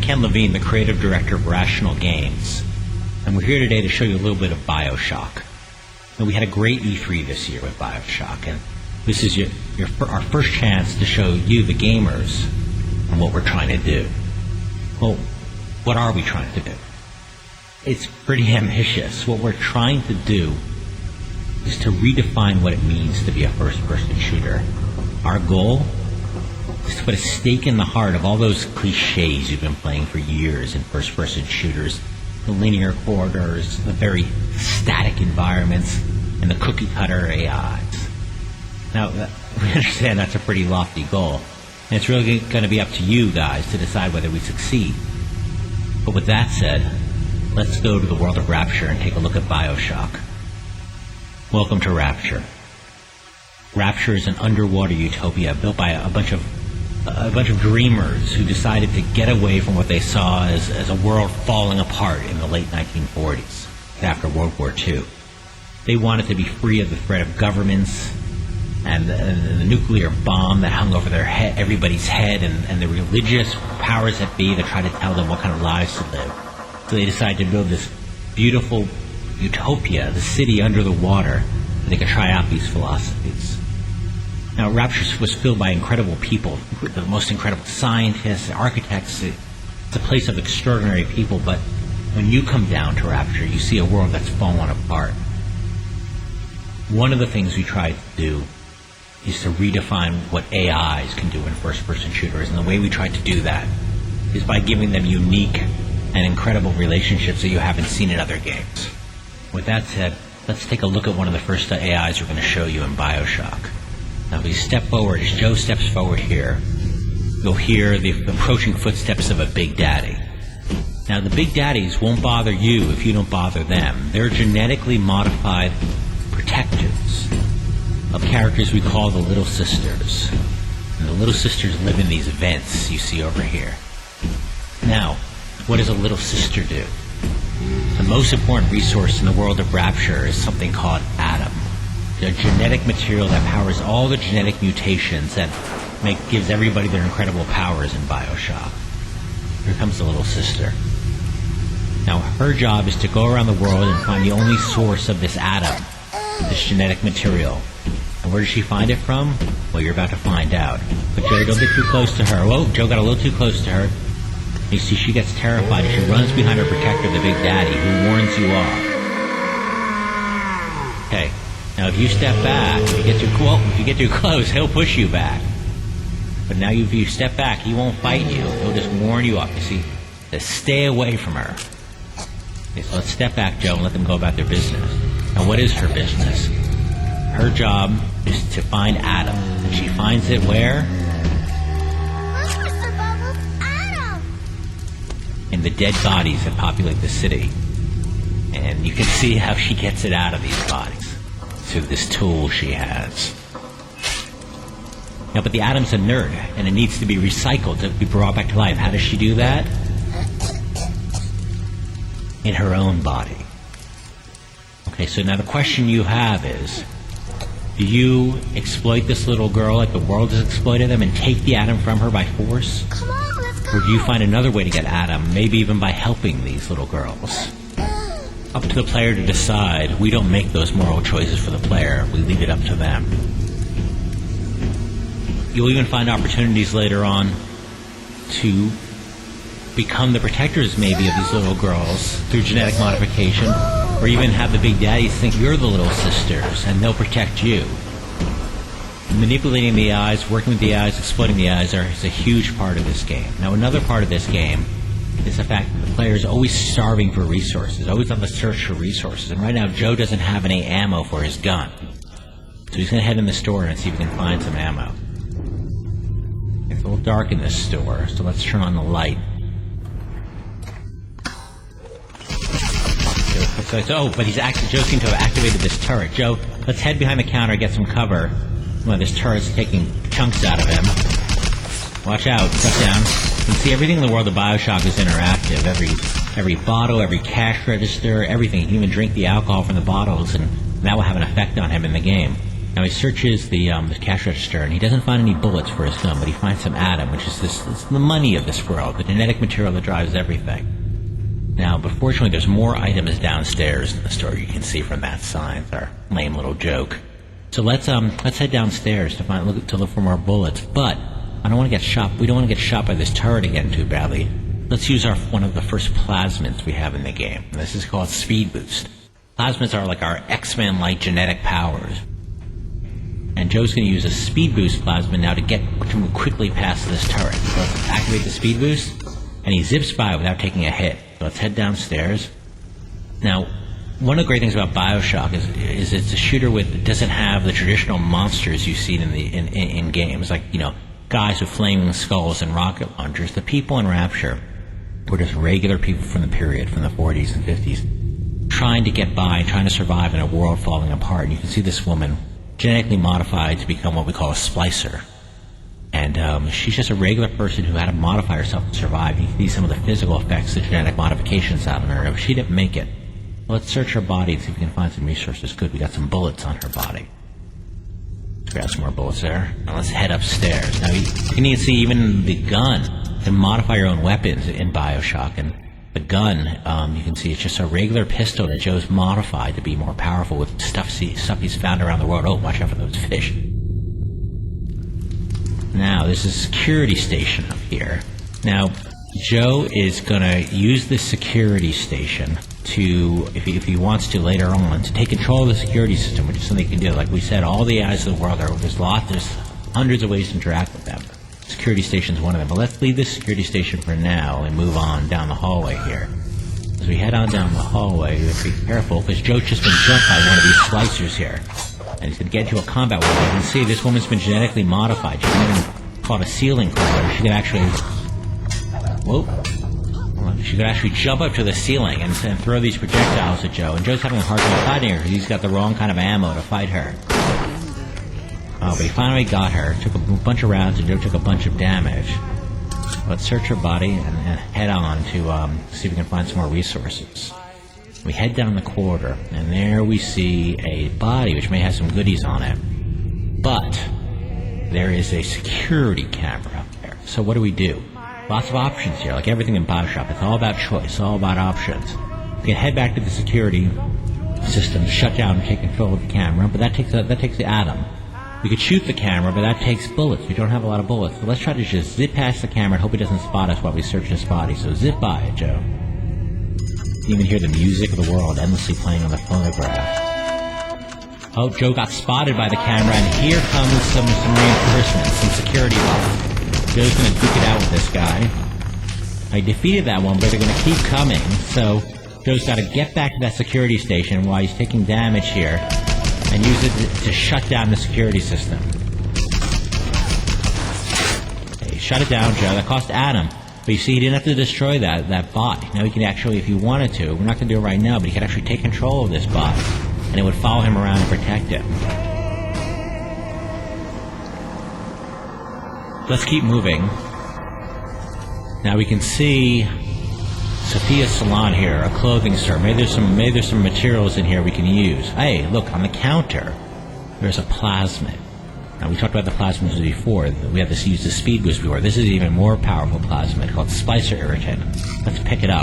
Ken Levine, the creative director of Rational Games, and we're here today to show you a little bit of Bioshock. And we had a great E3 this year with Bioshock, and this is our first chance to show you, the gamers, and what we're trying to do. Well, what are we trying to do? It's pretty ambitious. What we're trying to do is to redefine what it means to be a first-person shooter. Our goal is to put a stake in the heart of all those cliches you've been playing for years in first-person shooters. The linear corridors, the very static environments, and the cookie-cutter AIs. Now, we understand that's a pretty lofty goal, and it's really going to be up to you guys to decide whether we succeed. But with that said, let's go to the world of Rapture and take a look at Bioshock. Welcome to Rapture. Rapture is an underwater utopia built by a bunch of dreamers who decided to get away from what they saw as a world falling apart in the late 1940s, after World War II. They wanted to be free of the threat of governments and the nuclear bomb that hung over everybody's head, and the religious powers that be that tried to tell them what kind of lives to live. So they decided to build this beautiful utopia, the city under the water, so they could try out these philosophies. Now, Rapture was filled by incredible people, the most incredible scientists, architects. It's a place of extraordinary people, but when you come down to Rapture, you see a world that's fallen apart. One of the things we tried to do is to redefine what AIs can do in first-person shooters, and the way we tried to do that is by giving them unique and incredible relationships that you haven't seen in other games. With that said, let's take a look at one of the first AIs we're going to show you in Bioshock. Now, if you step forward, as Joe steps forward here, you'll hear the approaching footsteps of a Big Daddy. Now, the Big Daddies won't bother you if you don't bother them. They're genetically modified protectors of characters we call the Little Sisters. And the Little Sisters live in these vents you see over here. Now, what does a Little Sister do? The most important resource in the world of Rapture is something called Atom. The genetic material that powers all the genetic mutations that gives everybody their incredible powers in Bioshock. Here comes the Little Sister. Now, her job is to go around the world and find the only source of this atom, this genetic material. And where does she find it from? Well, you're about to find out. But Joe, don't get too close to her. Whoa, Joe got a little too close to her. You see, she gets terrified and she runs behind her protector, the Big Daddy, who warns you off. Okay, now if you step back, if you get too close, he'll push you back. But now if you step back, he won't fight you. He'll just warn you off. You see, to stay away from her. Okay, so let's step back, Joe, and let them go about their business. Now, what is her business? Her job is to find Atom. And she finds it where? Look, Mr. Bubbles, Atom! In the dead bodies that populate the city. And you can see how she gets it out of these bodies through this tool she has. Now, but the atom's inert, and it needs to be recycled to be brought back to life. How does she do that? In her own body. Okay, so now the question you have is, do you exploit this little girl like the world has exploited them and take the atom from her by force? Come on, let's go! Or do you find another way to get Atom, maybe even by helping these little girls? Up to the player to decide. We don't make those moral choices for the player. We leave it up to them. You'll even find opportunities later on to become the protectors, maybe, of these little girls through genetic modification, or even have the Big Daddies think you're the Little Sisters, and they'll protect you. Manipulating the eyes, working with the eyes, exploiting the eyes is a huge part of this game. Now, another part of this game is the fact that the player is always starving for resources, always on the search for resources. And right now, Joe doesn't have any ammo for his gun. So he's going to head in the store and see if he can find some ammo. It's a little dark in this store, so let's turn on the light. But Joe seemed to have activated this turret. Joe, let's head behind the counter and get some cover. Well, this turret's taking chunks out of him. Watch out, step down. You can see everything in the world of Bioshock is interactive. Every bottle, every cash register, everything. You can even drink the alcohol from the bottles, and that will have an effect on him in the game. Now he searches the cash register, and he doesn't find any bullets for his gun, but he finds some atom, which is it's the money of this world, the genetic material that drives everything. Now, but fortunately, there's more items downstairs in the store. You can see from that sign. It's our lame little joke. So let's head downstairs to look for more bullets. But I don't want to get shot. We don't want to get shot by this turret again too badly. Let's use one of the first plasmids we have in the game. And this is called Speed Boost. Plasmids are like our X-Men-like genetic powers. And Joe's going to use a Speed Boost plasmid now to move quickly past this turret. So let's activate the Speed Boost, and he zips by without taking a hit. So let's head downstairs. Now, one of the great things about Bioshock is it's a shooter doesn't have the traditional monsters you've seen in games, like, guys with flaming skulls and rocket launchers. The people in Rapture were just regular people from the period, from the 40s and 50s, trying to get by, trying to survive in a world falling apart. And you can see this woman genetically modified to become what we call a splicer. And she's just a regular person who had to modify herself to survive. You can see some of the physical effects the genetic modifications had on her. But she didn't make it. Let's search her body and see if we can find some resources. Good, we got some bullets on her body. Let's grab some more bullets there. Now let's head upstairs. Now you can even see even the gun. You can modify your own weapons in Bioshock. And the gun, you can see it's just a regular pistol that Joe's modified to be more powerful with stuff he's found around the world. Oh, watch out for those fish. Now, there's a security station up here. Now, Joe is going to use this security station to, if he wants to later on, to take control of the security system, which is something he can do. Like we said, all the eyes of the world there's hundreds of ways to interact with them. Security station is one of them. But let's leave this security station for now and move on down the hallway here. As we head on down the hallway, we have to be careful, because Joe's just been jumped by one of these splicers here. And he's going to get into a combat with her. You can see this woman's been genetically modified. She's not even called a ceiling climber. She can actually... Whoa. She could actually jump up to the ceiling and throw these projectiles at Joe. And Joe's having a hard time fighting her because he's got the wrong kind of ammo to fight her. Oh, but he finally got her. Took a bunch of rounds, and Joe took a bunch of damage. Let's search her body and head on to see if we can find some more resources. We head down the corridor, and there we see a body which may have some goodies on it. But there is a security camera up there. So what do we do? Lots of options here, like everything in Bioshock. It's all about choice, all about options. We can head back to the security system, shut down and take control of the camera, but that takes the atom. We could shoot the camera, but that takes bullets. We don't have a lot of bullets. So let's try to just zip past the camera and hope he doesn't spot us while we search this body. So zip by it, Joe. You even hear the music of the world endlessly playing on the phonograph. Oh, Joe got spotted by the camera, and here comes some reinforcements, some security guards. Joe's going to duke it out with this guy. I defeated that one, but they're going to keep coming. So Joe's got to get back to that security station while he's taking damage here, and use it to shut down the security system. Okay, shut it down, Joe. That cost Adam. But you see, he didn't have to destroy that bot. Now he can actually, if he wanted to, we're not going to do it right now, but he could actually take control of this bot, and it would follow him around and protect him. Let's keep moving. Now we can see Sophia's salon here, a clothing store. Maybe there's some materials in here we can use. Hey, look, on the counter, there's a plasmid. Now, we talked about the plasmids before. We had use the Speed Boost before. This is an even more powerful plasmid called Splicer Irritant. Let's pick it up.